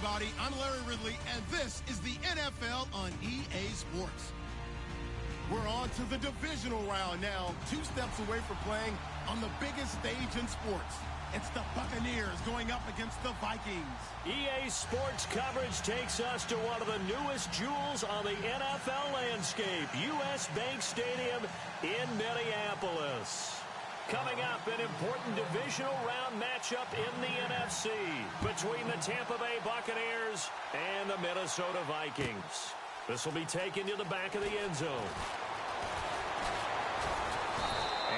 everybody. I'm Larry Ridley, and this is the NFL on EA Sports. We're on to the divisional round now, 2 steps away from playing on the biggest stage in sports. It's the Buccaneers going up against the Vikings. EA Sports coverage takes us to one of the newest jewels on the NFL landscape, US Bank Stadium in Minneapolis. Coming up, an important divisional round matchup in the NFC between the Tampa Bay Buccaneers and the Minnesota Vikings. This will be taken to the back of the end zone.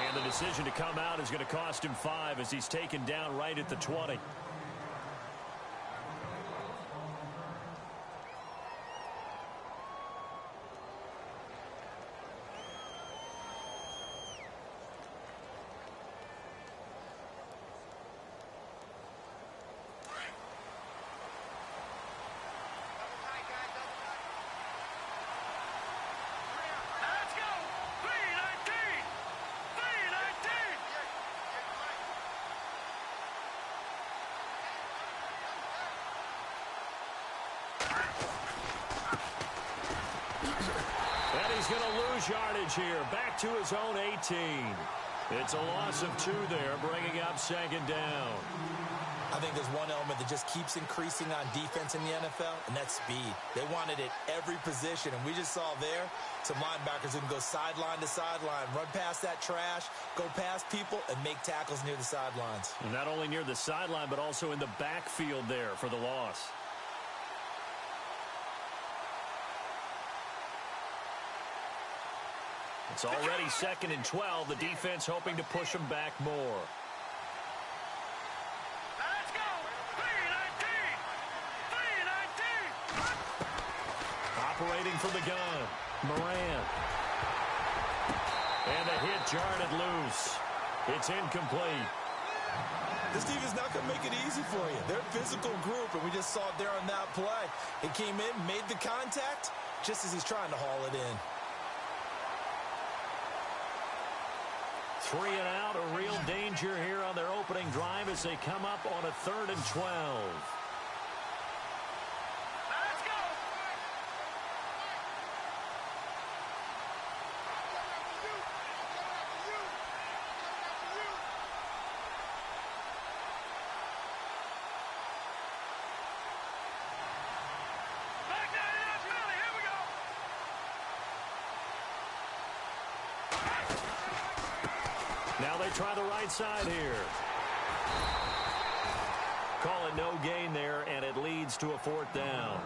And the decision to come out is going to cost him 5 as he's taken down right at the 20. He's going to lose yardage here, back to his own 18. It's a loss of 2 there, bringing up 2nd down. I think there's one element that just keeps increasing on defense in the NFL, and that's speed. They want it at every position, and we just saw there some linebackers who can go sideline to sideline, run past that trash, go past people, and make tackles near the sidelines. And not only near the sideline, but also in the backfield there for the loss. It's already 2nd and 12. The defense hoping to push them back more. Let's go! 319! 319! Operating from the gun, Moran. And the hit jarred it loose. It's incomplete. This team is not going to make it easy for you. They're a physical group, and we just saw it there on that play. It came in, made the contact, just as he's trying to haul it in. 3 and out, a real danger here on their opening drive as they come up on a 3rd and 12. Let's go! Back down in that belly, here we go! Now they try the right side here. Call it no gain there, and it leads to a 4th down.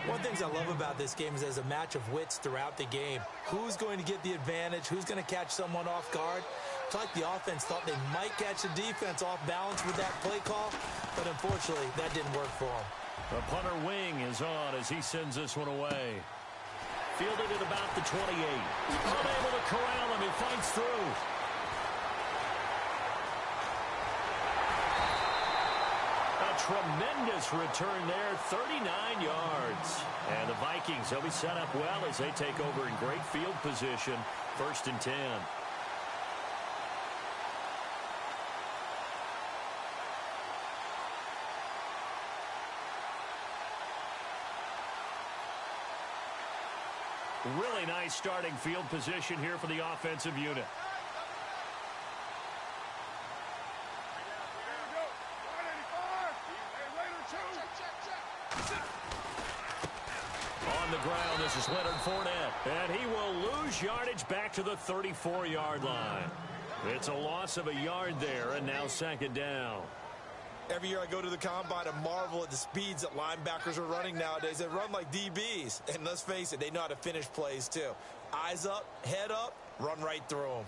One of the things I love about this game is there's a match of wits throughout the game. Who's going to get the advantage? Who's going to catch someone off guard? It's like the offense thought they might catch the defense off balance with that play call, but unfortunately, that didn't work for them. The punter wing is on as he sends this one away. Fielded at about the 28. Unable to corral him. He fights through. A tremendous return there, 39 yards. And the Vikings, they'll be set up well as they take over in great field position. 1st and 10. Really nice starting field position here for the offensive unit. On the ground, this is Leonard Fournette. And he will lose yardage back to the 34-yard line. It's a loss of a yard there, and now 2nd down. Every year I go to the combine and marvel at the speeds that linebackers are running nowadays. They run like DBs. And let's face it, they know how to finish plays too. Eyes up, head up, run right through them.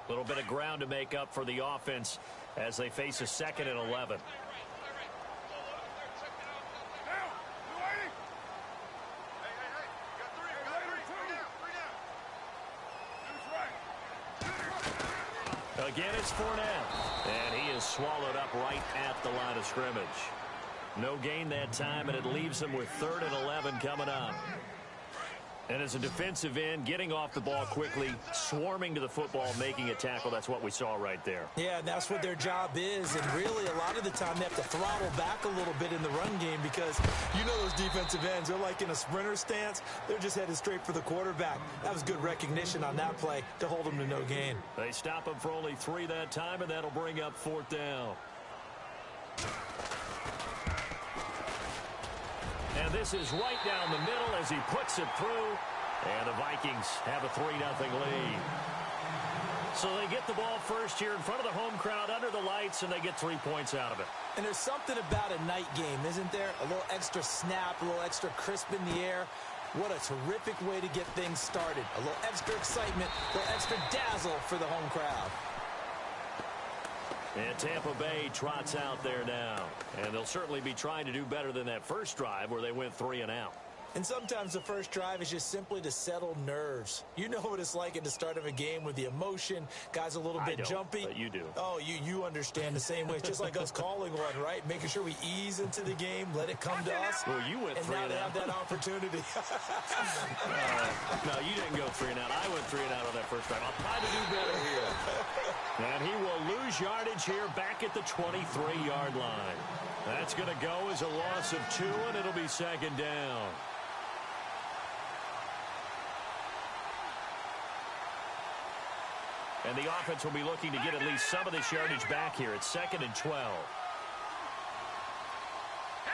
A little bit of ground to make up for the offense as they face a 2nd and 11. Again, it's Fournette. And he is swallowed up right at the line of scrimmage. No gain that time, and it leaves them with 3rd and 11 coming up. And as a defensive end, getting off the ball quickly, swarming to the football, making a tackle, that's what we saw right there. Yeah, and that's what their job is. And really, a lot of the time, they have to throttle back a little bit in the run game because you know those defensive ends, they're like in a sprinter stance. They're just headed straight for the quarterback. That was good recognition on that play to hold them to no gain. They stop him for only 3 that time, and that'll bring up 4th down. And this is right down the middle as he puts it through. And the Vikings have a 3-0 lead. So they get the ball first here in front of the home crowd under the lights, and they get 3 points out of it. And there's something about a night game, isn't there? A little extra snap, a little extra crisp in the air. What a terrific way to get things started. A little extra excitement, a little extra dazzle for the home crowd. And Tampa Bay trots out there now. And they'll certainly be trying to do better than that first drive where they went 3 and out. And sometimes the first drive is just simply to settle nerves. You know what it's like at the start of a game with the emotion. Guys a little bit jumpy. But you do. Oh, you understand the same way. It's just like us calling one, right? Making sure we ease into the game, let it come to us. Well, you went 3 and out. And now they have that opportunity. No, you didn't go 3 and out. I went 3 and out on that first drive. I'll try to do better here. And he will lose yardage here back at the 23-yard line. That's going to go as a loss of 2, and it'll be 2nd down. And the offense will be looking to get at least some of this yardage back here. It's 2nd and 12. Here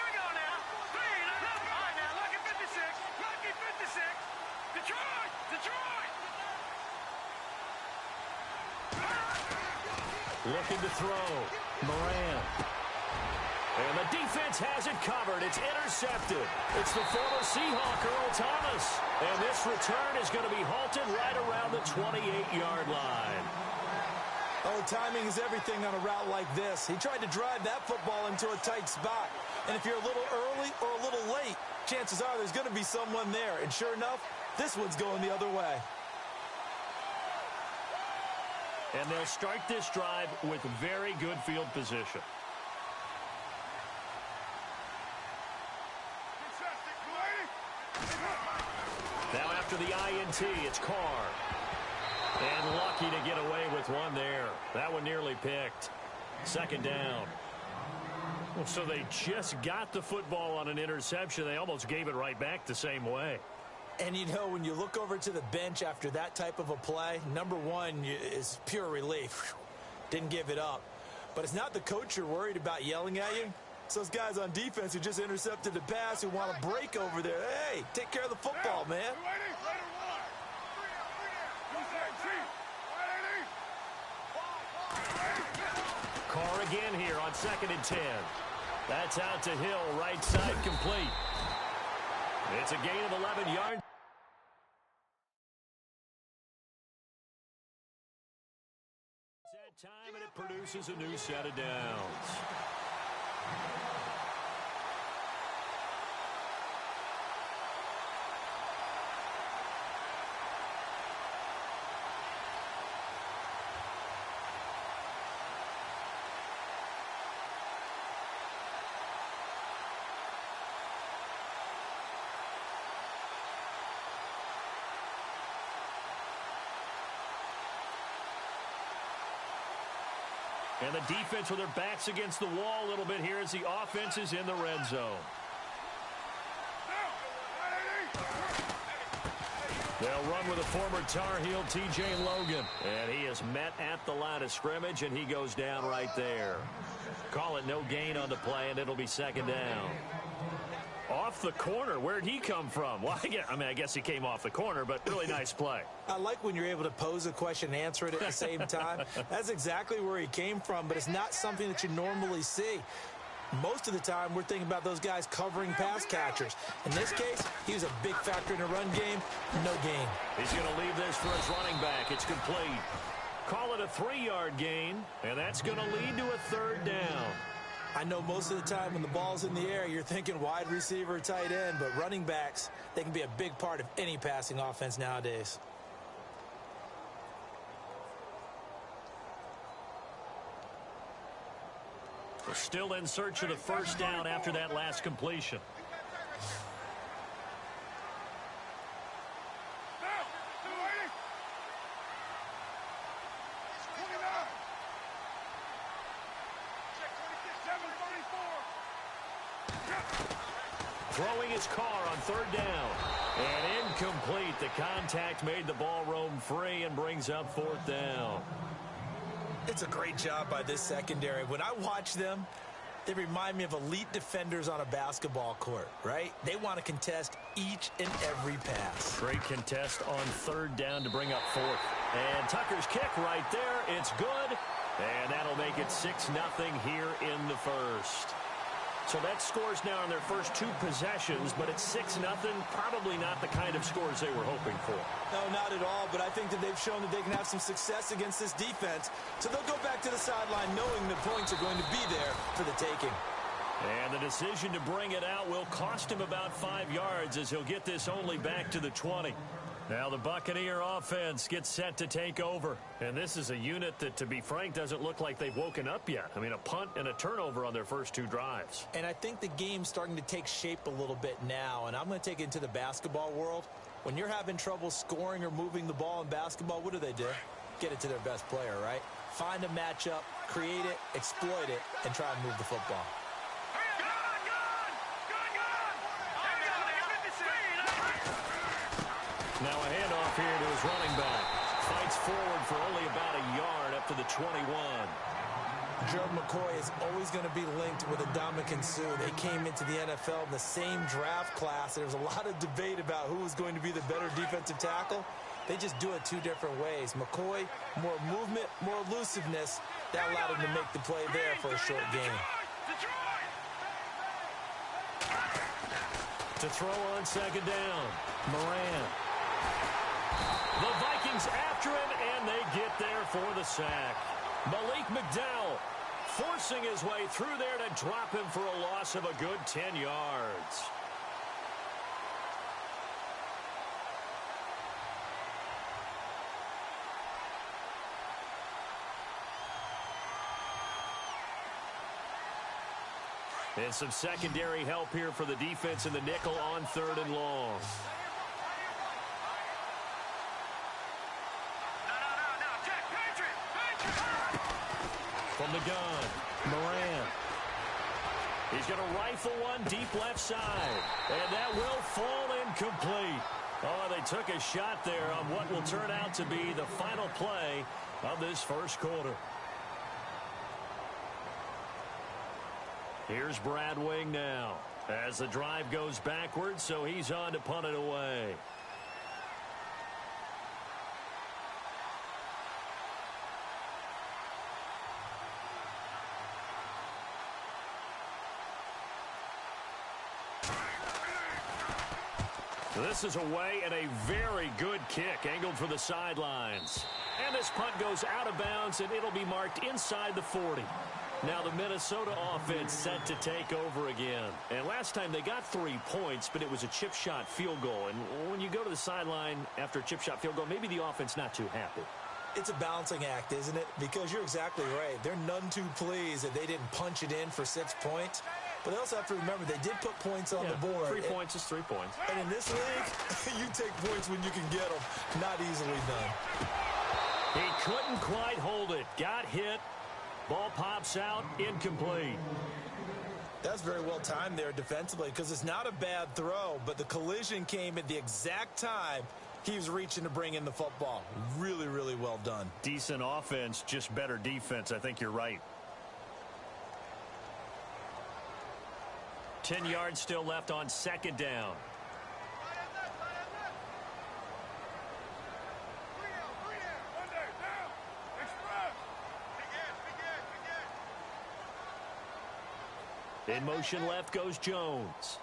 we go now. 3 and out. All right, now, lucky 56. Lucky 56. Detroit! Detroit! Looking to throw. Moran. And the defense has it covered. It's intercepted. It's the former Seahawk, Earl Thomas. And this return is going to be halted right around the 28-yard line. Oh, timing is everything on a route like this. He tried to drive that football into a tight spot. And if you're a little early or a little late, chances are there's going to be someone there. And sure enough, this one's going the other way. And they'll start this drive with very good field position. Now after the INT, it's Carr. And lucky to get away with one there. That one nearly picked. 2nd down. So they just got the football on an interception. They almost gave it right back the same way. And, you know, when you look over to the bench after that type of a play, number one is pure relief. Didn't give it up. But it's not the coach you're worried about yelling at you. It's those guys on defense who just intercepted the pass who want to break over there. Hey, take care of the football, man. Carr again here on 2nd and 10. That's out to Hill, right side complete. It's a gain of 11 yards. It's that time, and it produces a new set of downs. And the defense with their backs against the wall a little bit here as the offense is in the red zone. They'll run with a former Tar Heel, T.J. Logan. And he is met at the line of scrimmage, and he goes down right there. Call it no gain on the play, and it'll be 2nd down. Off the corner. Where'd he come from? Well, I guess he came off the corner, but really nice play. I like when you're able to pose a question and answer it at the same time. That's exactly where he came from, but it's not something that you normally see. Most of the time, we're thinking about those guys covering pass catchers. In this case, he was a big factor in the run game. No gain. He's going to leave this for his running back. It's complete. Call it a 3-yard gain, and that's going to lead to a 3rd down. I know most of the time when the ball's in the air, you're thinking wide receiver, tight end, but running backs, they can be a big part of any passing offense nowadays. We're still in search of the 1st down after that last completion. throwing his car on third down. And incomplete. The contact made the ball roam free and brings up fourth down. It's a great job by this secondary. When I watch them, they remind me of elite defenders on a basketball court, right? They want to contest each and every pass. Great contest on third down to bring up fourth. And Tucker's kick right there. It's good. And that'll make it 6-0 here in the first. So that scores now on their first two possessions, but it's 6-0. Probably not the kind of scores they were hoping for. No, not at all, but I think that they've shown that they can have some success against this defense. So they'll go back to the sideline knowing the points are going to be there for the taking. And the decision to bring it out will cost him about 5 yards as he'll get this only back to the 20. Now the Buccaneer offense gets set to take over. And this is a unit that, to be frank, doesn't look like they've woken up yet. I mean, a punt and a turnover on their first two drives. And I think the game's starting to take shape a little bit now. And I'm going to take it into the basketball world. When you're having trouble scoring or moving the ball in basketball, what do? Get it to their best player, right? Find a matchup, create it, exploit it, and try and move the football. Now a handoff here to his running back. Fights forward for only about a yard up to the 21. Gerald McCoy is always going to be linked with Ndamukong Suh. They came into the NFL in the same draft class. There was a lot of debate about who was going to be the better defensive tackle. They just do it two different ways. McCoy, more movement, more elusiveness. That allowed him to make the play there for a short gain. To throw on second down, Moran. The Vikings after him, and they get there for the sack. Malik McDowell forcing his way through there to drop him for a loss of a good 10 yards. And some secondary help here for the defense in the nickel on third and long. From the gun, Moran. He's going to rifle one deep left side. And that will fall incomplete. Oh, they took a shot there on what will turn out to be the final play of this first quarter. Here's Brad Wing now as the drive goes backwards, so he's on to punt it away. This is away and a very good kick angled for the sidelines. And this punt goes out of bounds, and it'll be marked inside the 40. Now the Minnesota offense set to take over again. And last time they got 3 points, but it was a chip shot field goal. And when you go to the sideline after a chip shot field goal, maybe the offense not too happy. It's a balancing act, isn't it? Because you're exactly right. They're none too pleased that they didn't punch it in for 6 points. But they also have to remember they did put points on the board. 3 points is 3 points. And in this league, you take points when you can get them. Not easily done. He couldn't quite hold it. Got hit. Ball pops out, incomplete. That's very well timed there defensively because it's not a bad throw, but the collision came at the exact time he was reaching to bring in the football. Really, really well done. Decent offense, just better defense. I think you're right. 10 yards still left on second down. In motion left goes Jones.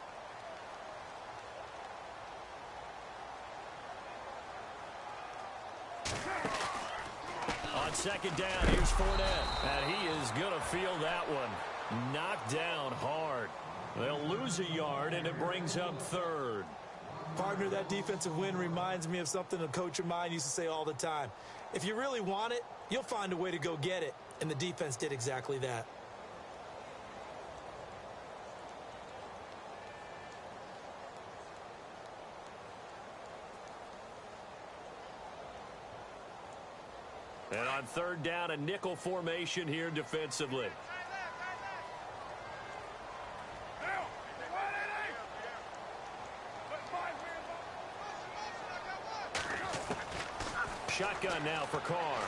On second down, here's Fournette. And he is going to feel that one. Knocked down hard. They'll lose a yard, and it brings up third. Partner, that defensive win reminds me of something a coach of mine used to say all the time. If you really want it, you'll find a way to go get it. And the defense did exactly that. And on third down, a nickel formation here defensively. Shotgun now for Carr.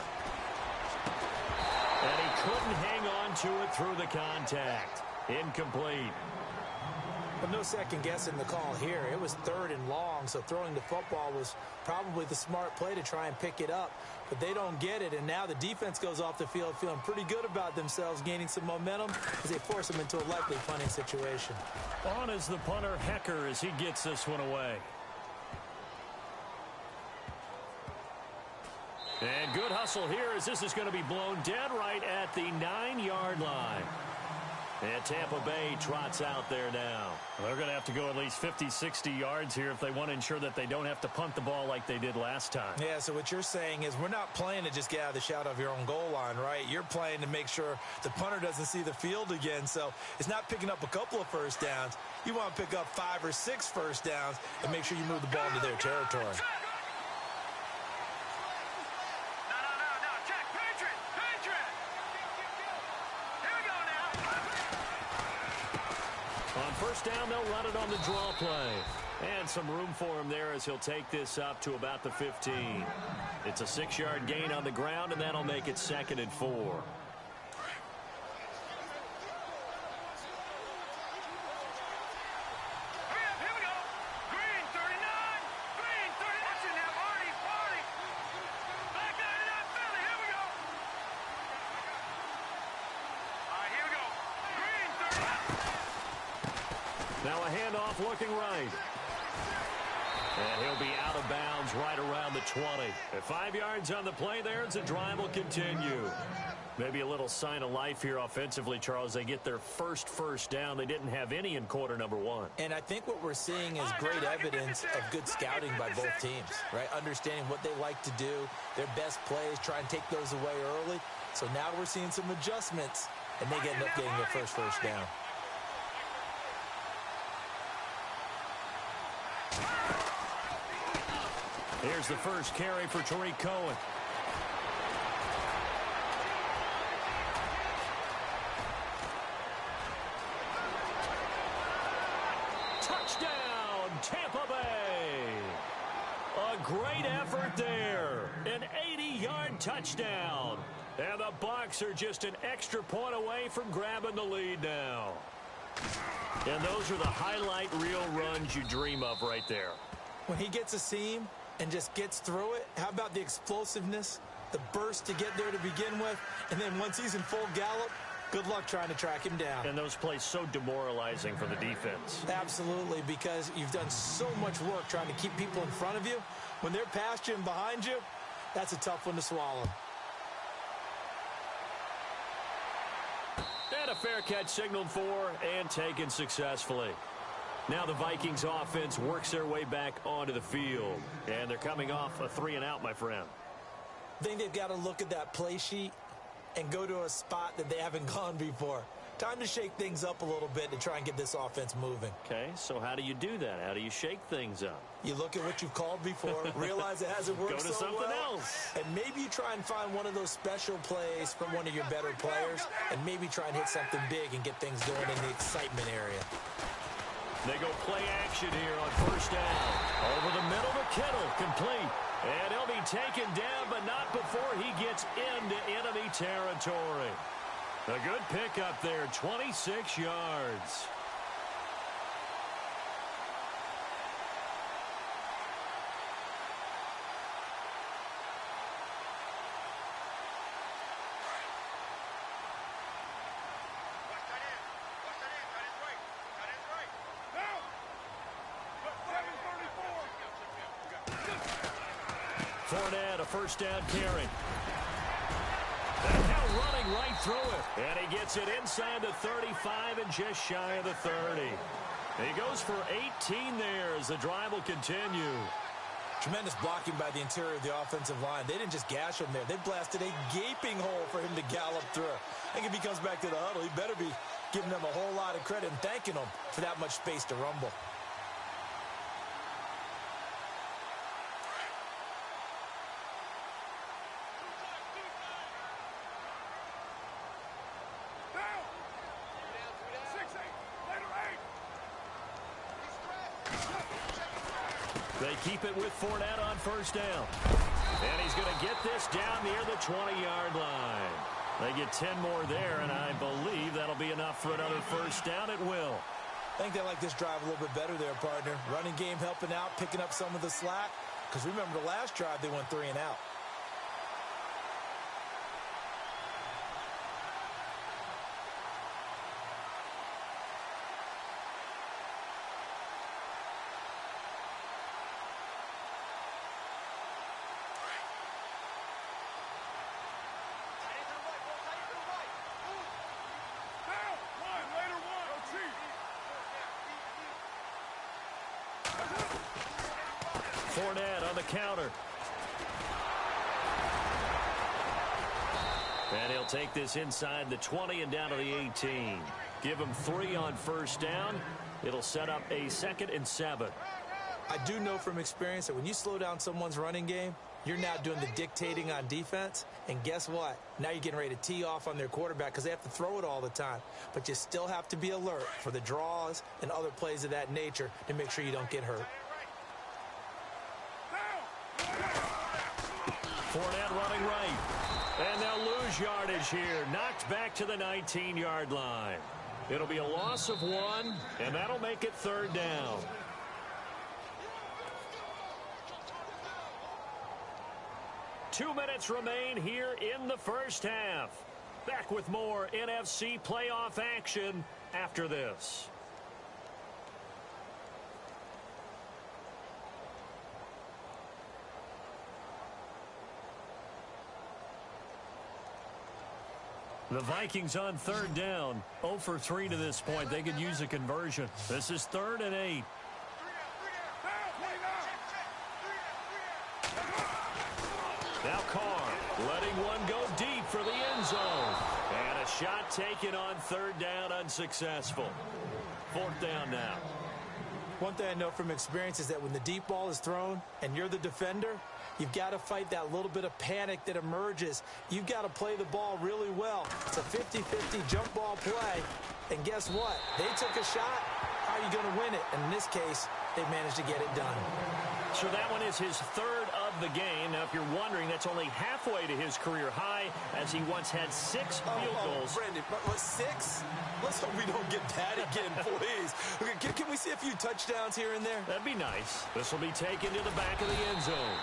And he couldn't hang on to it through the contact. Incomplete. But no second guessing the call here. It was 3rd and long, so throwing the football was probably the smart play to try and pick it up. But they don't get it, and now the defense goes off the field feeling pretty good about themselves, gaining some momentum as they force them into a likely punting situation. On is the punter, Hecker, as he gets this one away. And good hustle here as this is going to be blown dead right at the 9-yard line. And Tampa Bay trots out there now. They're going to have to go at least 50, 60 yards here if they want to ensure that they don't have to punt the ball like they did last time. Yeah, so what you're saying is we're not playing to just get out of the shadow of your own goal line, right? You're playing to make sure the punter doesn't see the field again. So it's not picking up a couple of first downs. You want to pick up 5 or 6 first downs and make sure you move the ball into their territory. On first down, they'll run it on the draw play. And some room for him there as he'll take this up to about the 15. It's a 6-yard gain on the ground, and that'll make it 2nd and 4. Now a handoff looking right. And he'll be out of bounds right around the 20. At 5 yards on the play there, as the drive will continue. Maybe a little sign of life here offensively, Charles. They get their first down. They didn't have any in quarter number 1. And I think what we're seeing is great evidence of good scouting by both teams, right? Understanding what they like to do, their best plays, try and take those away early. So now we're seeing some adjustments, and they end up getting their first down. Here's the first carry for Tariq Cohen. Touchdown, Tampa Bay. A great effort there. An 80-yard touchdown. And the Bucs are just an extra point away from grabbing the lead now. And those are the highlight reel runs you dream of right there. When he gets a seam and just gets through it, how about the explosiveness, the burst to get there to begin with, and then once he's in full gallop, good luck trying to track him down. And those plays so demoralizing for the defense. Absolutely, because you've done so much work trying to keep people in front of you. When they're past you and behind you, that's a tough one to swallow. And a fair catch signaled for and taken successfully. Now the Vikings offense works their way back onto the field. And they're coming off a 3-and-out, my friend. I think they've got to look at that play sheet and go to a spot that they haven't gone before. Time to shake things up a little bit to try and get this offense moving. Okay, so how do you do that? How do you shake things up? You look at what you've called before, realize it hasn't worked so well. Go to something else. And maybe you try and find one of those special plays from one of your better players, and maybe try and hit something big and get things going in the excitement area. They go play action here on first down. Over the middle to Kittle, complete. And he'll be taken down, but not before he gets into enemy territory. A good pickup there, 26 yards. Fournette, a first down carry. And now running right through it. And he gets it inside the 35 and just shy of the 30. He goes for 18 there as the drive will continue. Tremendous blocking by the interior of the offensive line. They didn't just gash him there. They blasted a gaping hole for him to gallop through. I think if he comes back to the huddle, he better be giving them a whole lot of credit and thanking them for that much space to rumble. They keep it with Fournette on first down. And he's going to get this down near the 20-yard line. They get 10 more there, and I believe that'll be enough for another first down. It will. I think they like this drive a little bit better there, partner. Running game helping out, picking up some of the slack. Because remember, the last drive, they went 3 and out. Fournette on the counter. And he'll take this inside the 20 and down to the 18. Give him 3 on first down. It'll set up a 2nd and 7. I do know from experience that when you slow down someone's running game, you're now doing the dictating on defense. And guess what? Now you're getting ready to tee off on their quarterback because they have to throw it all the time. But you still have to be alert for the draws and other plays of that nature to make sure you don't get hurt. Fournette running right. And they'll lose yardage here. Knocked back to the 19-yard line. It'll be a loss of 1, and that'll make it 3rd down. Two minutes remain here in the first half. Back with more NFC playoff action after this. The Vikings on 3rd down. 0 for 3 to this point. They could use a conversion. This is 3rd and 8. Now Carr letting one go deep for the end zone. And a shot taken on 3rd down, unsuccessful. 4th down now. One thing I know from experience is that when the deep ball is thrown and you're the defender, you've got to fight that little bit of panic that emerges. You've got to play the ball really well. It's a 50-50 jump ball play. And guess what? They took a shot. How are you going to win it? And in this case, they managed to get it done. So that one is his 3rd of the game. Now, if you're wondering, that's only halfway to his career high, as he once had 6 field goals. Brandon, what, 6? Let's hope we don't get that again, please. Okay, can we see a few touchdowns here and there? That'd be nice. This will be taken to the back of the end zone.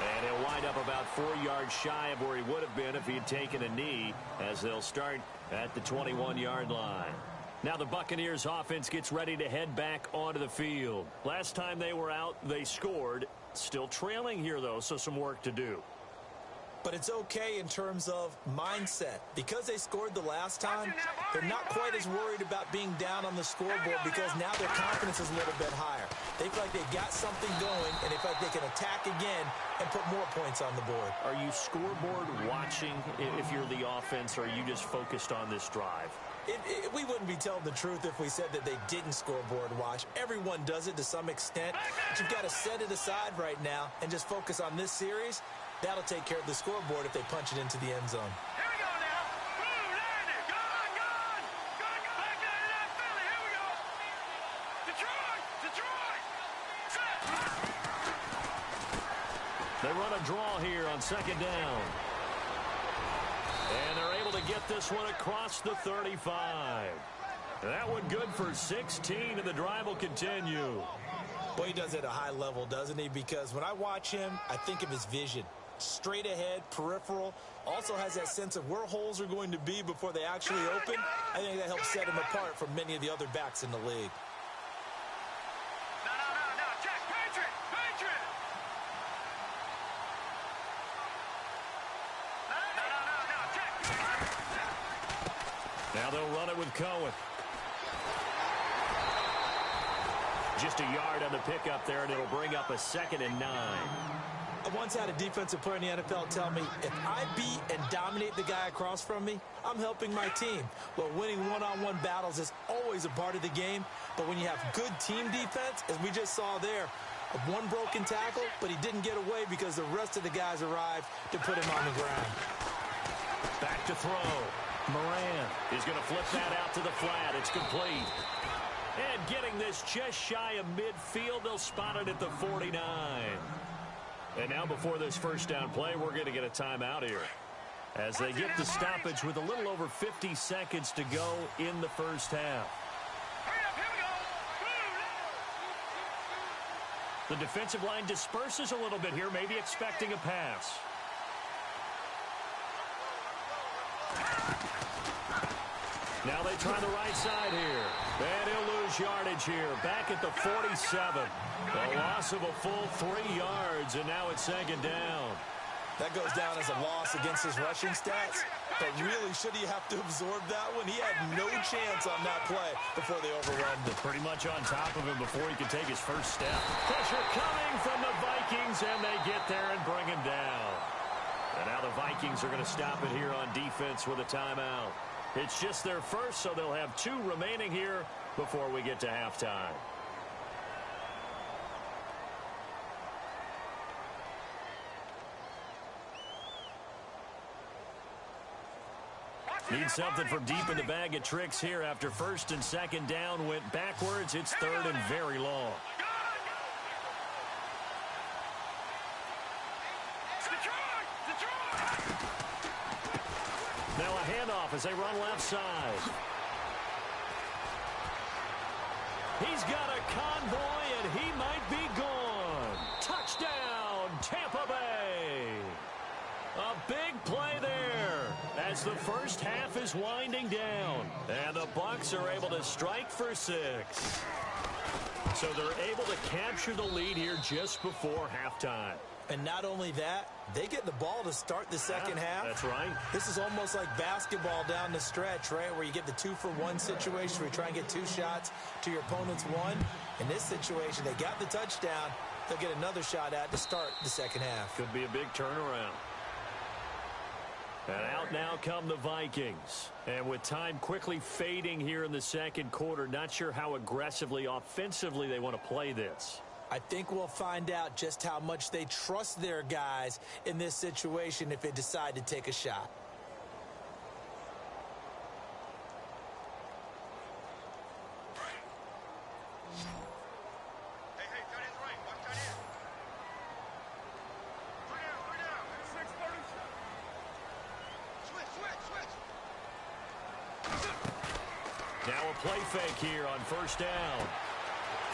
And he'll wind up about 4 yards shy of where he would have been if he had taken a knee, as they'll start at the 21-yard line. Now the Buccaneers offense gets ready to head back onto the field. Last time they were out, they scored. Still trailing here, though, so some work to do. But it's okay in terms of mindset. Because they scored the last time, they're not quite as worried about being down on the scoreboard because now their confidence is a little bit higher. They feel like they've got something going, and they feel like they can attack again and put more points on the board. Are you scoreboard watching if you're the offense, or are you just focused on this drive? We wouldn't be telling the truth if we said that they didn't scoreboard watch. Everyone does it to some extent. But you've got to set it aside right now and just focus on this series. That'll take care of the scoreboard if they punch it into the end zone. Here we go now. Blue, landed. Go on. Back down to that Philly. Here we go. Detroit. Set. They run a draw here on 2nd down. And they're able to get this one across the 35. That one good for 16, and the drive will continue. Boy, he does it at a high level, doesn't he? Because when I watch him, I think of his vision. Straight ahead, peripheral. Also has that sense of where holes are going to be before they actually open. I think that helps set him apart from many of the other backs in the league. No. Check. Patriot. No. Check. Now they'll run it with Cohen. Just a yard on the pickup there, and it'll bring up a 2nd and 9. I once had a defensive player in the NFL tell me, if I beat and dominate the guy across from me, I'm helping my team. Well, winning one-on-one battles is always a part of the game, but when you have good team defense, as we just saw there, one broken tackle, but he didn't get away because the rest of the guys arrived to put him on the ground. Back to throw. Moran is going to flip that out to the flat. It's complete. And getting this just shy of midfield, they'll spot it at the 49. And now before this first down play, we're going to get a timeout here, as they get the stoppage with a little over 50 seconds to go in the first half. The defensive line disperses a little bit here, maybe expecting a pass. Now they try the right side here. And he'll lose yardage here. Back at the 47. A loss of a full 3 yards, and now it's second down. That goes down as a loss against his rushing stats. But really, should he have to absorb that one? He had no chance on that play before they overwhelmed him. Pretty much on top of him before he could take his first step. Pressure coming from the Vikings, and they get there and bring him down. And now the Vikings are going to stop it here on defense with a timeout. It's just their first, so they'll have 2 remaining here before we get to halftime. Need something from deep in the bag of tricks here after first and second down went backwards. It's third and very long. Now a handoff as they run left side. He's got a convoy, and he might be gone. Touchdown, Tampa Bay. A big play there as the first half is winding down. And the Bucs are able to strike for 6. So they're able to capture the lead here just before halftime. And not only that, they get the ball to start the second half. That's right. This is almost like basketball down the stretch, right, where you get the 2-for-1 situation where you try and get 2 shots to your opponent's 1. In this situation, they got the touchdown. They'll get another shot at to start the second half. Could be a big turnaround. And out now come the Vikings. And with time quickly fading here in the second quarter, not sure how aggressively, offensively they want to play this. I think we'll find out just how much they trust their guys in this situation if they decide to take a shot. Now a play fake here on first down.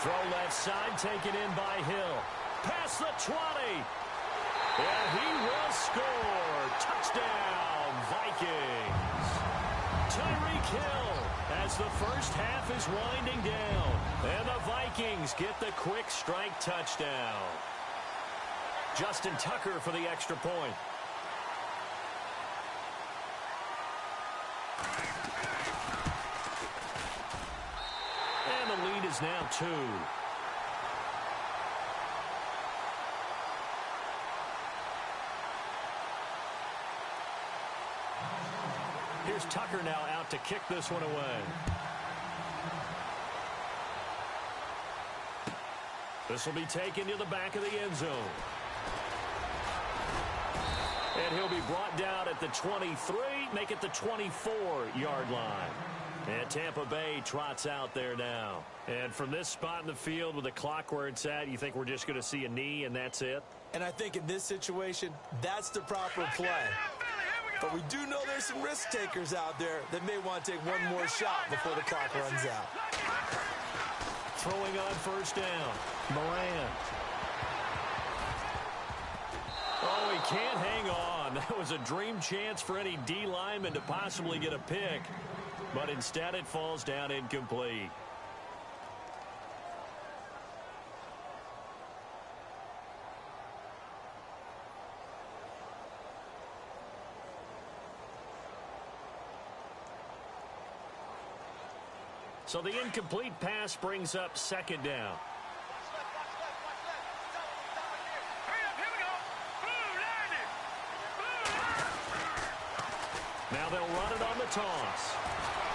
Throw left side, taken in by Hill. Past the 20. And he will score. Touchdown, Vikings. Tyreek Hill as the first half is winding down. And the Vikings get the quick strike touchdown. Justin Tucker for the extra point. And the lead is now 2. Here's Tucker now out to kick this one away. This will be taken to the back of the end zone. And he'll be brought down at the 23, make it the 24-yard line. And Tampa Bay trots out there now. And from this spot in the field with the clock where it's at, you think we're just going to see a knee and that's it? And I think in this situation, that's the proper play. But we do know there's some risk takers out there that may want to take one more shot before the clock runs out. Throwing on first down. Moran. Oh, he can't hang on. That was a dream chance for any D lineman to possibly get a pick. But instead it falls down incomplete. So the incomplete pass brings up second down. Now they'll run it on the toss.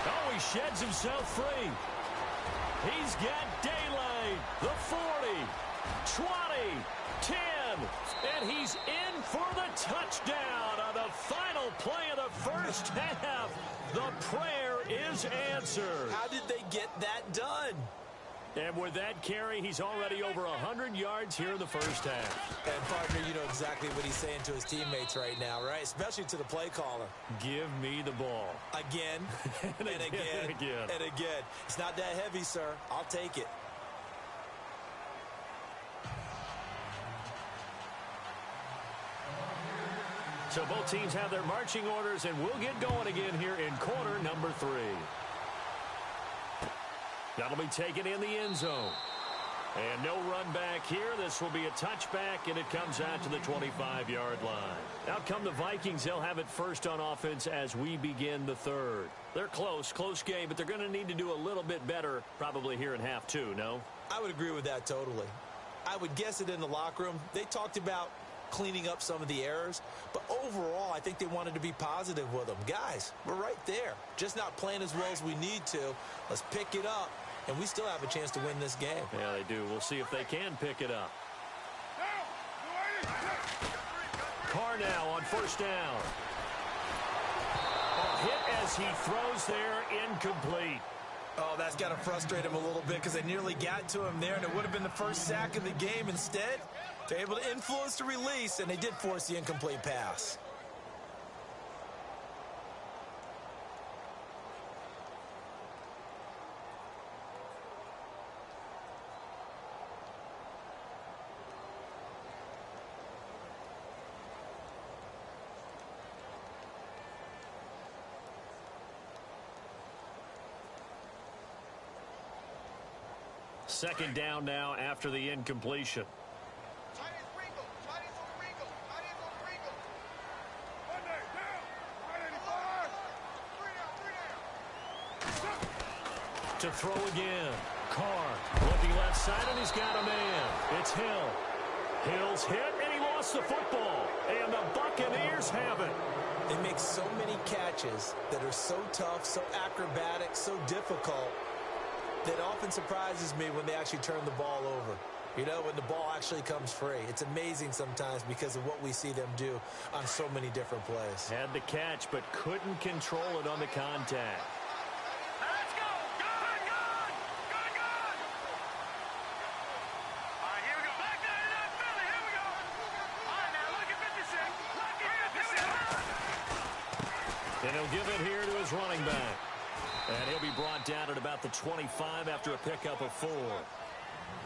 Oh, he sheds himself free. He's got daylight. The 40, 20, 10, and he's in for the touchdown on the final play of the first half. The prayer is answered. How did they get that done? And with that carry, he's already over 100 yards here in the first half. And, partner, you know exactly what he's saying to his teammates right now, right? Especially to the play caller. Give me the ball. Again, and again, and again. It's not that heavy, sir. I'll take it. So both teams have their marching orders, and we'll get going again here in quarter number 3. That'll be taken in the end zone. And no run back here. This will be a touchback, and it comes out to the 25-yard line. Out come the Vikings. They'll have it first on offense as we begin the third. They're close game, but they're going to need to do a little bit better probably here in half 2, no? I would agree with that totally. I would guess it in the locker room. They talked about cleaning up some of the errors, but overall I think they wanted to be positive with them. Guys, we're right there, just not playing as well as we need to. Let's pick it up, and we still have a chance to win this game. Yeah, they do. We'll see if they can pick it up. Carr now on first down. A hit as he throws there, incomplete. Oh, that's got to frustrate him a little bit because they nearly got to him there, and it would have been the first sack of the game. Instead, they're able to influence the release, and they did force the incomplete pass. Second down now after the incompletion. To throw again. Carr looking left side, and he's got a man. It's Hill. Hill's hit, and he lost the football. And the Buccaneers have it. They make so many catches that are so tough, so acrobatic, so difficult, that often surprises me when they actually turn the ball over. You know, when the ball actually comes free. It's amazing sometimes because of what we see them do on so many different plays. Had the catch, but couldn't control it on the contact. Let's go! Good! Good! All right, here we go. Back there in that Philly. Here we go. All right, now look at 56. Look at 56. And he'll give it here to his running back. And he'll be brought down at about the 25 after a pickup of 4.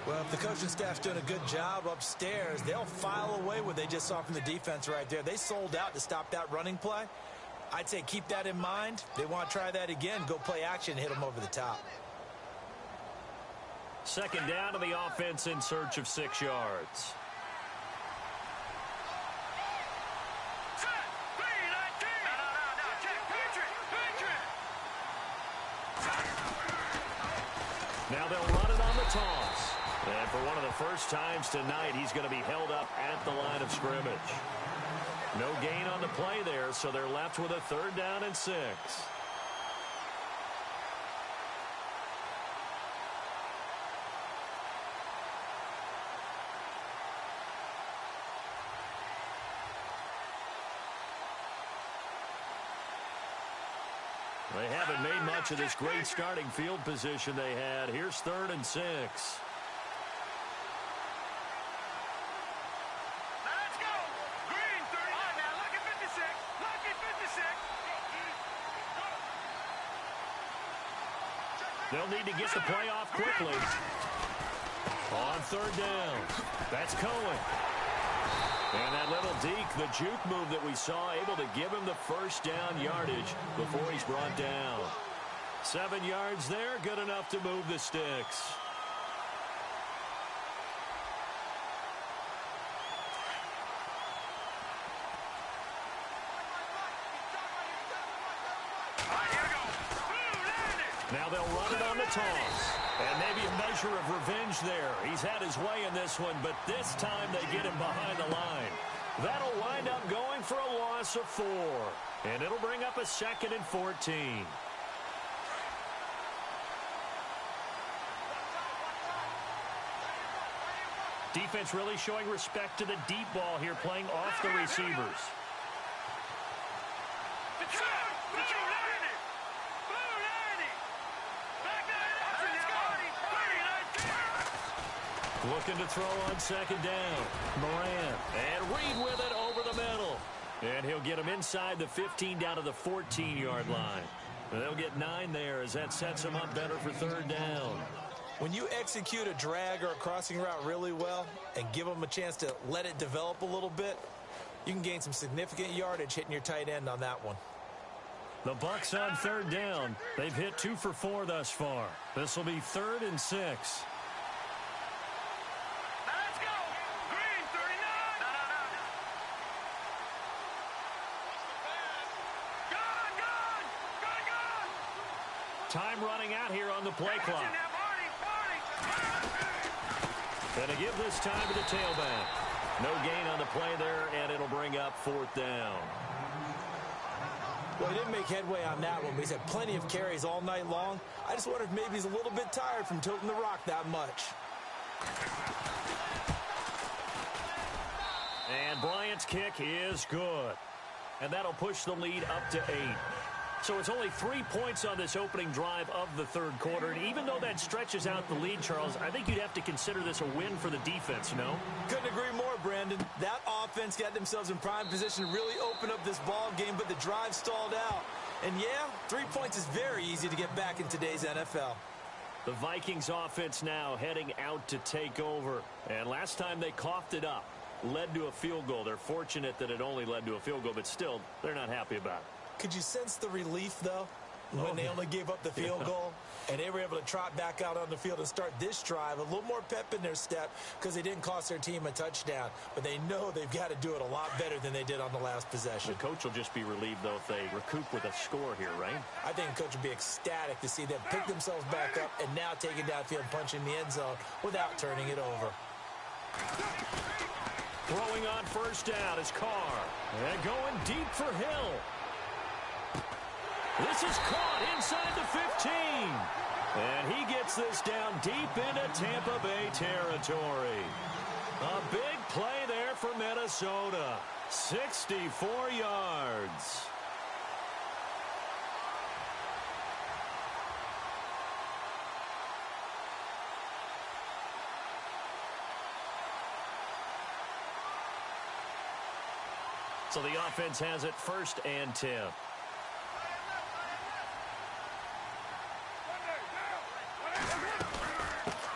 Well, if the coaching staff's doing a good job upstairs, they'll file away what they just saw from the defense right there. They sold out to stop that running play. I'd say keep that in mind. They want to try that again, go play action, hit them over the top. Second down to the offense in search of 6 yards. Now they'll run it on the toss. And for one of the first times tonight, he's going to be held up at the line of scrimmage. No gain on the play there, so they're left with a third down and 6. They haven't made much of this great starting field position they had. Here's 3rd and 6. Let's go. Green, 30. All right, now look at 56. Look at 56. They'll need to get the play off quickly. On 3rd down. That's Cohen. And that little deke, the juke move that we saw, able to give him the first down yardage before he's brought down. 7 yards there, good enough to move the sticks. Now they'll run it on the toss. And maybe a measure of revenge there. He's had his way in this one, but this time they get him behind the line. That'll wind up going for a loss of 4. And it'll bring up a 2nd and 14. Defense really showing respect to the deep ball here, playing off the receivers. Looking to throw on second down. Moran. And Reed with it over the middle. And he'll get him inside the 15 down to the 14-yard line. They'll get 9 there as that sets him up better for third down. When you execute a drag or a crossing route really well and give them a chance to let it develop a little bit, you can gain some significant yardage hitting your tight end on that one. The Bucs on third down. They've hit 2 for 4 thus far. This will be 3rd and 6. Now let's go. Green, 39. No. Gone. Time running out here on the play clock. And to give this time to the tailback. No gain on the play there, and it'll bring up 4th down. Well, he didn't make headway on that one, but he's had plenty of carries all night long. I just wonder if maybe he's a little bit tired from toting the rock that much. And Bryant's kick is good. And that'll push the lead up to 8. So it's only 3 points on this opening drive of the third quarter. And even though that stretches out the lead, Charles, I think you'd have to consider this a win for the defense, no? Couldn't agree more, Brandon. That offense got themselves in prime position to really open up this ball game, but the drive stalled out. And yeah, 3 points is very easy to get back in today's NFL. The Vikings offense now heading out to take over. And last time they coughed it up, led to a field goal. They're fortunate that it only led to a field goal, but still, they're not happy about it. Could you sense the relief, though, when they only gave up the field goal? And they were able to trot back out on the field and start this drive. A little more pep in their step because they didn't cost their team a touchdown. But they know they've got to do it a lot better than they did on the last possession. The coach will just be relieved, though, if they recoup with a score here, right? I think the coach will be ecstatic to see them pick themselves back up and now take it downfield, punching the end zone without turning it over. Throwing on first down is Carr. And going deep for Hill. This is caught inside the 15. And he gets this down deep into Tampa Bay territory. A big play there for Minnesota. 64 yards. So the offense has it 1st and 10.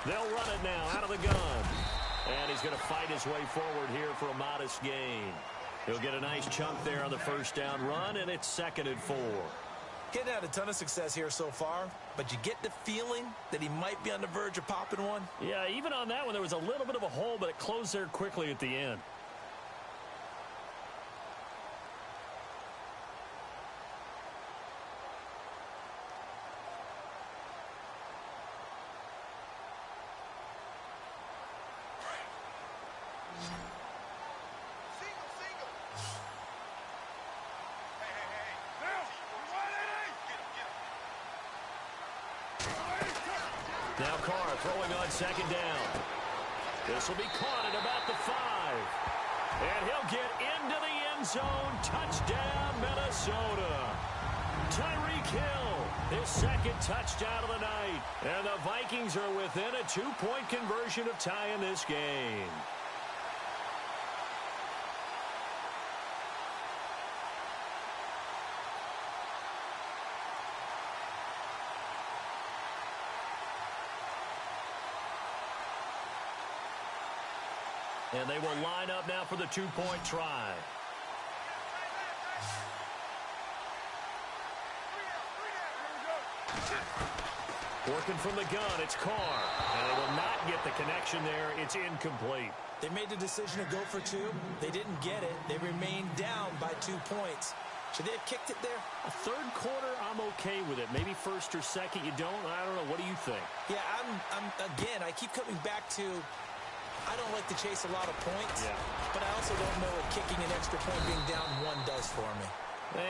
They'll run it now out of the gun. And he's going to fight his way forward here for a modest gain. He'll get a nice chunk there on the first down run, and it's 2nd and 4. Getting had a ton of success here so far, but you get the feeling that he might be on the verge of popping one. Yeah, even on that one, there was a little bit of a hole, but it closed there quickly at the end. Now Carr throwing on 2nd down. This will be caught at about the 5. And he'll get into the end zone. Touchdown, Minnesota. Tyreek Hill, his 2nd touchdown of the night. And the Vikings are within a 2-point conversion of tying this game. And they will line up now for the 2-point try. Working from the gun, it's Carr. And they will not get the connection there. It's incomplete. They made the decision to go for 2. They didn't get it. They remained down by 2 points. Should they have kicked it there? A third quarter, I'm okay with it. Maybe 1st or 2nd, you don't. I don't know. What do you think? Yeah, again, I keep coming back to I don't like to chase a lot of points, but I also don't know what kicking an extra point being down 1 does for me.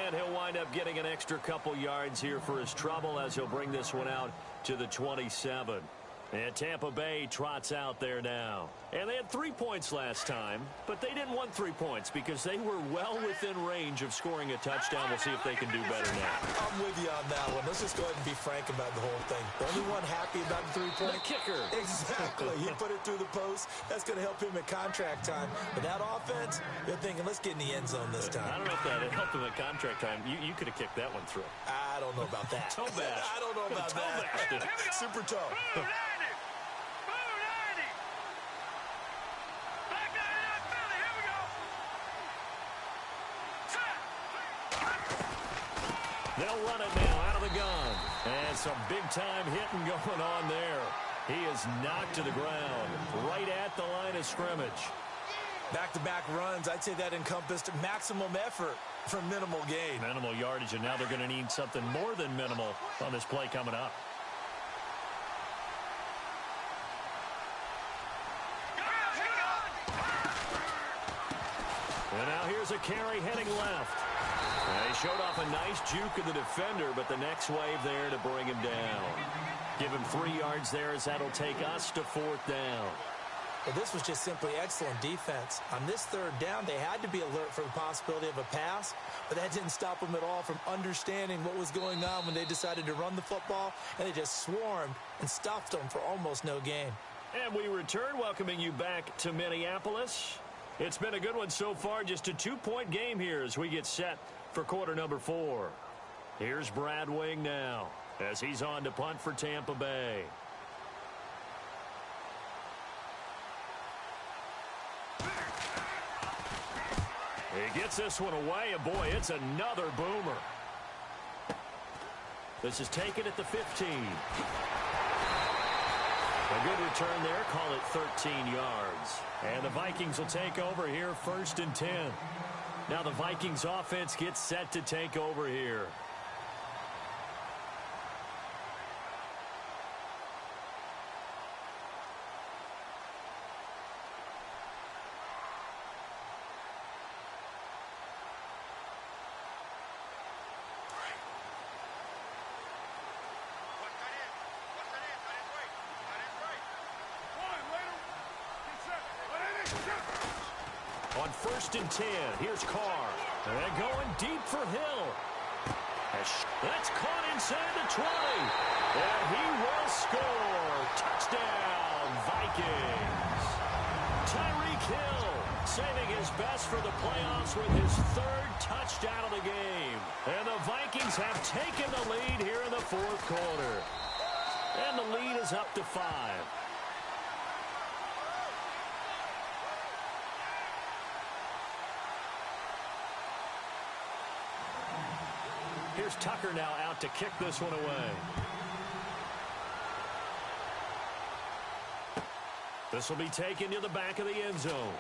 And he'll wind up getting an extra couple yards here for his trouble as he'll bring this one out to the 27. And Tampa Bay trots out there now. And they had 3 points last time, but they didn't want 3 points because they were well within range of scoring a touchdown. We'll see if they can do better now. I'm with you on that one. Let's just go ahead and be frank about the whole thing. The only one happy about the 3-point? The kicker. Exactly. He put it through the post. That's going to help him at contract time. But that offense, they're thinking, let's get in the end zone this time. I don't know if that helped him at contract time. You could have kicked that one through. I don't know about that. Toe bash. I don't know about that. Super toe. They'll run it now out of the gun. And some big-time hitting going on there. He is knocked to the ground right at the line of scrimmage. Back-to-back runs, I'd say that encompassed maximum effort for minimal gain. Minimal yardage, and now they're going to need something more than minimal on this play coming up. And now here's a carry heading left. He showed off a nice juke of the defender, but the next wave there to bring him down. Give him 3 yards there as that'll take us to 4th down. Well, this was just simply excellent defense. On this 3rd down, they had to be alert for the possibility of a pass, but that didn't stop them at all from understanding what was going on when they decided to run the football, and they just swarmed and stuffed them for almost no gain. And we return, welcoming you back to Minneapolis. It's been a good one so far, just a 2-point game here as we get set for quarter number 4. Here's Brad Wing now as he's on to punt for Tampa Bay. He gets this one away, and boy, it's another boomer. This is taken at the 15. A good return there, call it 13 yards. And the Vikings will take over here, 1st and 10. Now the Vikings offense gets set to take over here. On 1st and 10, here's Carr. And going deep for Hill. That's caught inside the 20. And he will score. Touchdown, Vikings. Tyreek Hill saving his best for the playoffs with his 3rd touchdown of the game. And the Vikings have taken the lead here in the 4th quarter. And the lead is up to 5. Here's Tucker now out to kick this one away. This will be taken to the back of the end zone.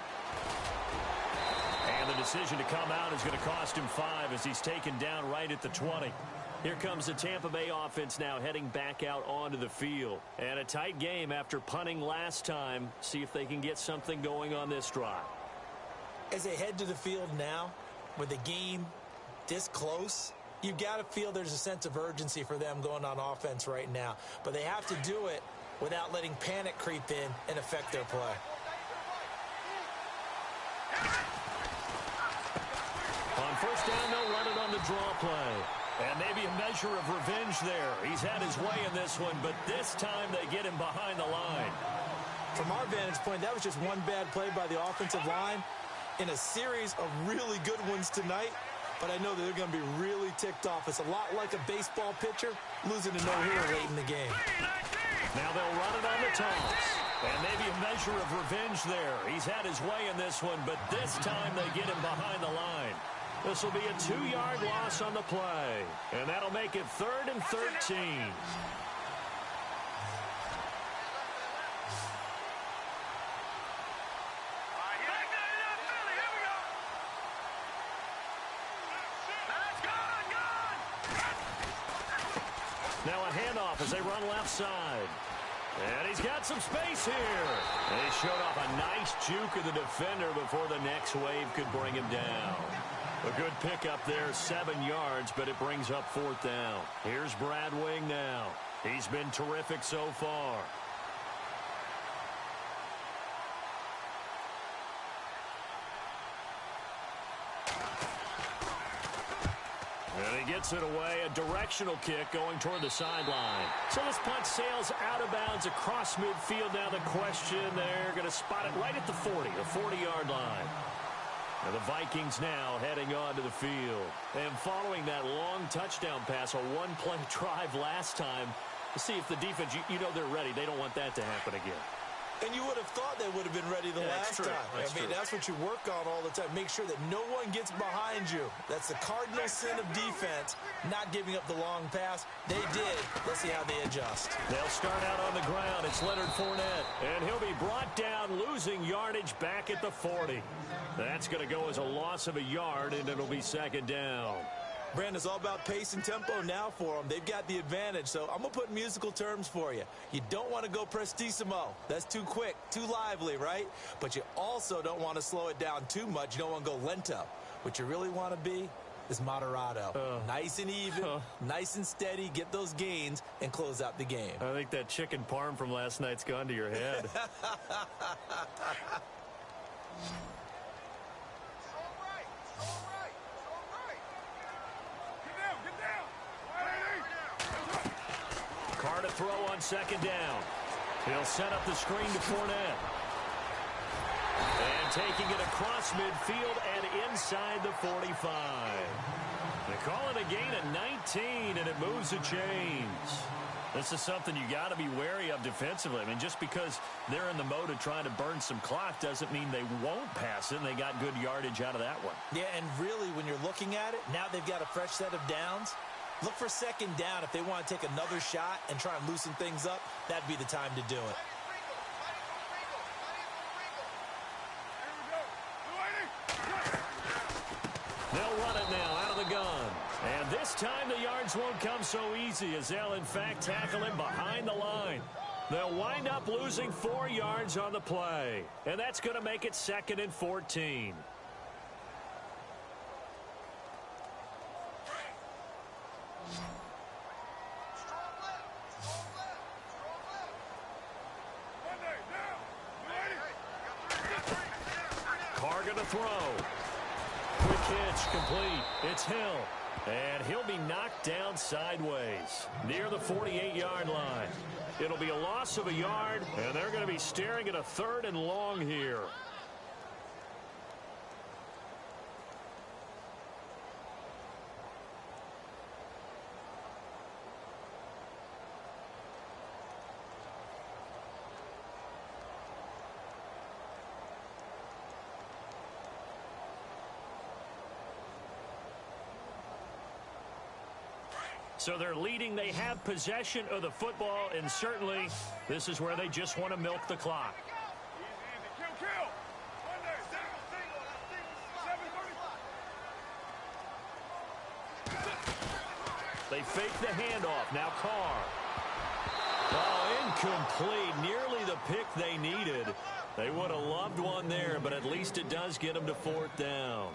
And the decision to come out is going to cost him 5 as he's taken down right at the 20. Here comes the Tampa Bay offense now heading back out onto the field. And a tight game after punting last time. See if they can get something going on this drive. As they head to the field now, with the game this close, you've got to feel there's a sense of urgency for them going on offense right now. But they have to do it without letting panic creep in and affect their play. On 1st down, they'll run it on the draw play. And maybe a measure of revenge there. He's had his way in this one, but this time they get him behind the line. From our vantage point, that was just one bad play by the offensive line in a series of really good ones tonight. But I know that they're going to be really ticked off. It's a lot like a baseball pitcher losing to no-hitter late in the game. Now they'll run it on the toss. And maybe a measure of revenge there. He's had his way in this one, but this time they get him behind the line. This will be a 2-yard loss on the play. And that'll make it 3rd and 13. Now a handoff as they run left side. And he's got some space here. And he showed off a nice juke of the defender before the next wave could bring him down. A good pickup there, 7 yards, but it brings up 4th down. Here's Brad Wing now. He's been terrific so far. And he gets it away, a directional kick going toward the sideline. So this punt sails out of bounds across midfield. Now the question, they're going to spot it right at the 40, the 40-yard line. And the Vikings now heading onto the field. And following that long touchdown pass, a one-play drive last time, to see if the defense, you know they're ready. They don't want that to happen again. And you would have thought they would have been ready the last time. That's what you work on all the time. Make sure that no one gets behind you. That's the cardinal sin of defense, not giving up the long pass. They did. Let's see how they adjust. They'll start out on the ground. It's Leonard Fournette. And he'll be brought down, losing yardage back at the 40. That's going to go as a loss of a yard, and it'll be second down. Brandon, it's all about pace and tempo now for them. They've got the advantage, so I'm going to put musical terms for you. You don't want to go prestissimo. That's too quick, too lively, right? But you also don't want to slow it down too much. You don't want to go lento. What you really want to be is moderato. Nice and even, nice and steady, get those gains, and close out the game. I think that chicken parm from last night's gone to your head. Carr to throw on second down. He'll set up the screen to Fournette. And taking it across midfield and inside the 45. They call it a gain of 19, and it moves the chains. This is something you got to be wary of defensively. I mean, just because they're in the mode of trying to burn some clock doesn't mean they won't pass it, and they got good yardage out of that one. Yeah, and really, when you're looking at it, now they've got a fresh set of downs. Look for second down if they want to take another shot and try and loosen things up. That'd be the time to do it. They'll run it now out of the gun. And this time the yards won't come so easy as they'll, in fact, tackle him behind the line. They'll wind up losing 4 yards on the play. And that's going to make it 2nd and 14. Carr going to throw. Quick hitch, complete. It's Hill. And he'll be knocked down sideways near the 48-yard line. It'll be a loss of a yard, and they're going to be staring at a 3rd and long here. So they're leading. They have possession of the football, and certainly this is where they just want to milk the clock. They fake the handoff. Now Carr. Oh, incomplete. Nearly the pick they needed. They would have loved one there, but at least it does get them to 4th down.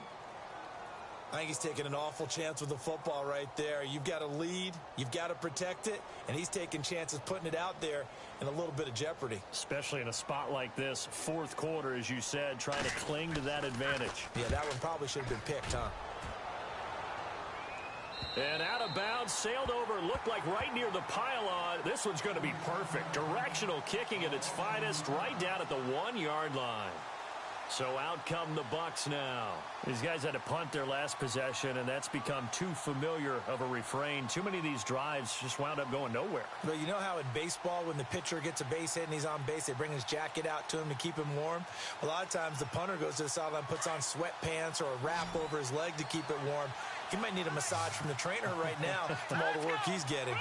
I think he's taking an awful chance with the football right there. You've got to lead, you've got to protect it, and he's taking chances putting it out there in a little bit of jeopardy. Especially in a spot like this, 4th quarter, as you said, trying to cling to that advantage. Yeah, that one probably should have been picked, huh? And out of bounds, sailed over, looked like right near the pylon. This one's going to be perfect. Directional kicking at its finest, right down at the 1-yard line. So out come the Bucs now. These guys had to punt their last possession, and that's become too familiar of a refrain. Too many of these drives just wound up going nowhere. But you know how in baseball, when the pitcher gets a base hit and he's on base, they bring his jacket out to him to keep him warm? A lot of times the punter goes to the sideline, puts on sweatpants or a wrap over his leg to keep it warm. He might need a massage from the trainer right now from all the work he's getting.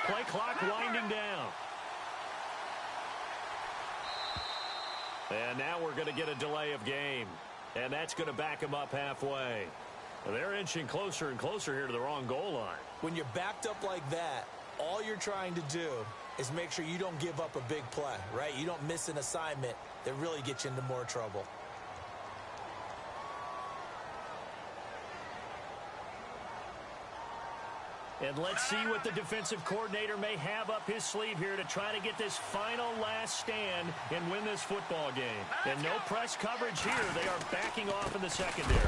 Play clock winding down. And now we're going to get a delay of game. And that's going to back them up halfway. They're inching closer and closer here to the wrong goal line. When you're backed up like that, all you're trying to do is make sure you don't give up a big play, right? You don't miss an assignment that really gets you into more trouble. And let's see what the defensive coordinator may have up his sleeve here to try to get this final last stand and win this football game. And no press coverage here. They are backing off in the secondary.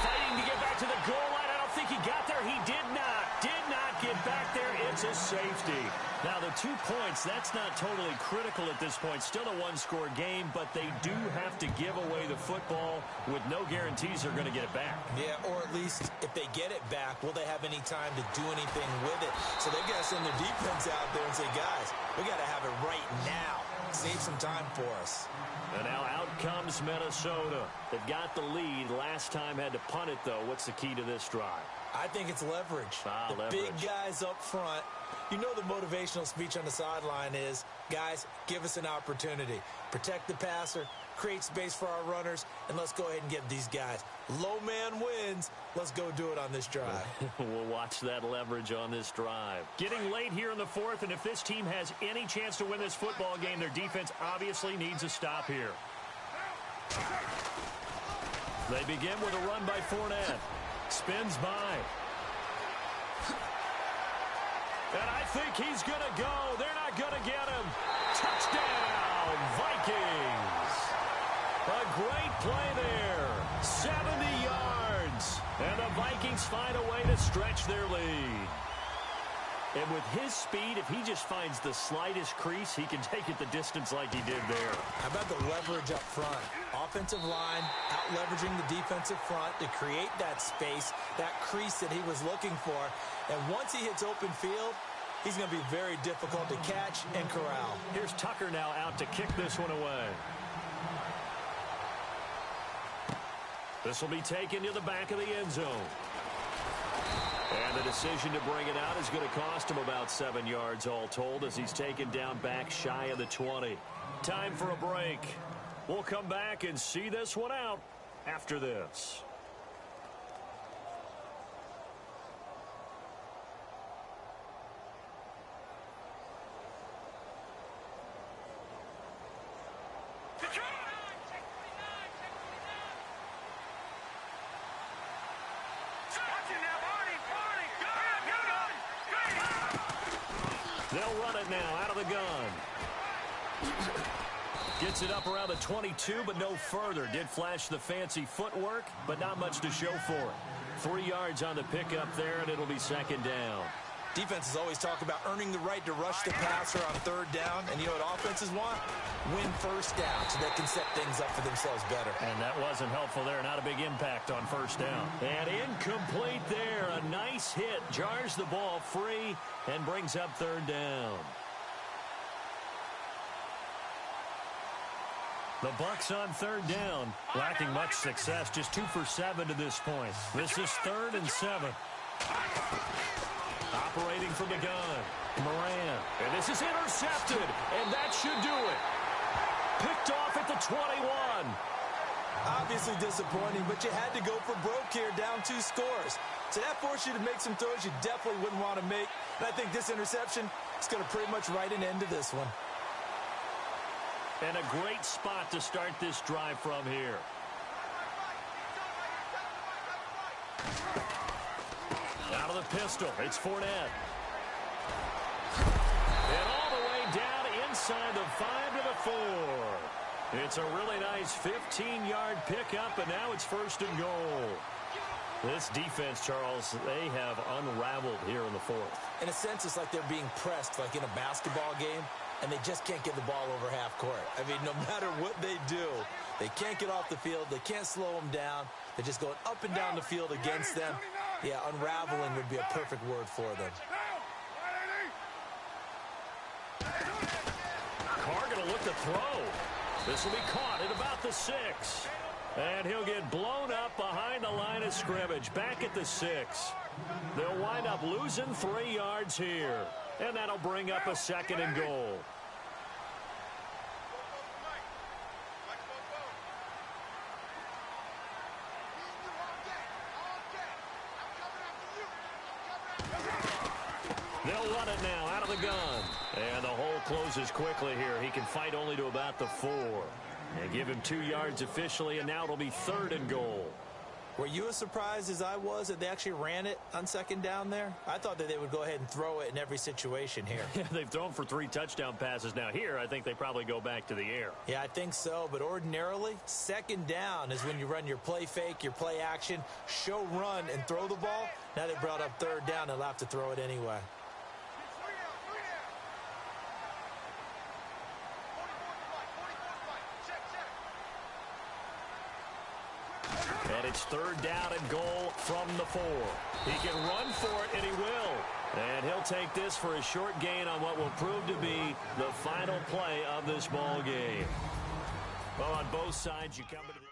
Fighting to get back to the goal line. I don't think he got there. He did not. Did not get back there. It's a safety. Now, the 2 points, that's not totally critical at this point. Still a one-score game, but they do have to give away the football with no guarantees they're going to get it back. Yeah, or at least if they get it back, will they have any time to do anything with it? So they got to send their defense out there and say, guys, we got to have it right now. Save some time for us. And now out comes Minnesota. They've got the lead. Last time had to punt it, though. What's the key to this drive? I think it's leverage. Leverage. Big guys up front. You know the motivational speech on the sideline is, guys, give us an opportunity. Protect the passer, create space for our runners, and let's go ahead and get these guys. Low man wins. Let's go do it on this drive. We'll watch that leverage on this drive. Getting late here in the fourth, and if this team has any chance to win this football game, their defense obviously needs a stop here. They begin with a run by Fournette. Spins by. And I think he's going to go. They're not going to get him. Touchdown, Vikings. A great play there. 70 yards. And the Vikings find a way to stretch their lead. And with his speed, if he just finds the slightest crease, he can take it the distance like he did there. How about the leverage up front? Offensive line out-leveraging the defensive front to create that space, that crease that he was looking for. And once he hits open field, he's going to be very difficult to catch and corral. Here's Tucker now out to kick this one away. This will be taken to the back of the end zone. And the decision to bring it out is going to cost him about 7 yards all told as he's taken down back shy of the 20. Time for a break. We'll come back and see this one out after this. They'll run it now out of the gun. Gets it up around the 22, but no further. Did flash the fancy footwork, but not much to show for it. 3 yards on the pickup there, and it'll be second down. Defenses always talk about earning the right to rush the passer on third down. And you know what offenses want? Win first down so they can set things up for themselves better. And that wasn't helpful there. Not a big impact on first down. And incomplete there. A nice hit. Jars the ball free and brings up third down. The Bucs on third down. Lacking much success. Just 2 for 7 to this point. This is 3rd and 7. Operating from the gun. Moran. And this is intercepted. And that should do it. Picked off at the 21. Obviously disappointing, but you had to go for broke here, down 2 scores. So that forced you to make some throws you definitely wouldn't want to make. And I think this interception is going to pretty much write an end to this one. And a great spot to start this drive from here. Out of the pistol, it's Fournette. And all the way down inside the 5 to the 4. It's a really nice 15-yard pickup, and now it's 1st and goal. This defense, Charles, they have unraveled here in the 4th. In a sense, it's like they're being pressed like in a basketball game, and they just can't get the ball over half court. I mean, no matter what they do, they can't get off the field. They can't slow them down. They're just going up and down the field against them. Yeah, unraveling would be a perfect word for them. Carr going to look to throw. This will be caught at about the 6. And he'll get blown up behind the line of scrimmage. Back at the 6. They'll wind up losing 3 yards here. And that'll bring up a 2nd and goal. They'll run it now out of the gun. And the hole closes quickly here. He can fight only to about the 4. They give him 2 yards officially, and now it'll be 3rd and goal. Were you as surprised as I was that they actually ran it on second down there? I thought that they would go ahead and throw it in every situation here. Yeah, they've thrown for 3 touchdown passes. Now here, I think they probably go back to the air. Yeah, I think so. But ordinarily, second down is when you run your play fake, your play action, show run, and throw the ball. Now they brought up third down. They'll have to throw it anyway. And it's third down and goal from the 4. He can run for it, and he will. And he'll take this for a short gain on what will prove to be the final play of this ball game. Well, on both sides, you come to the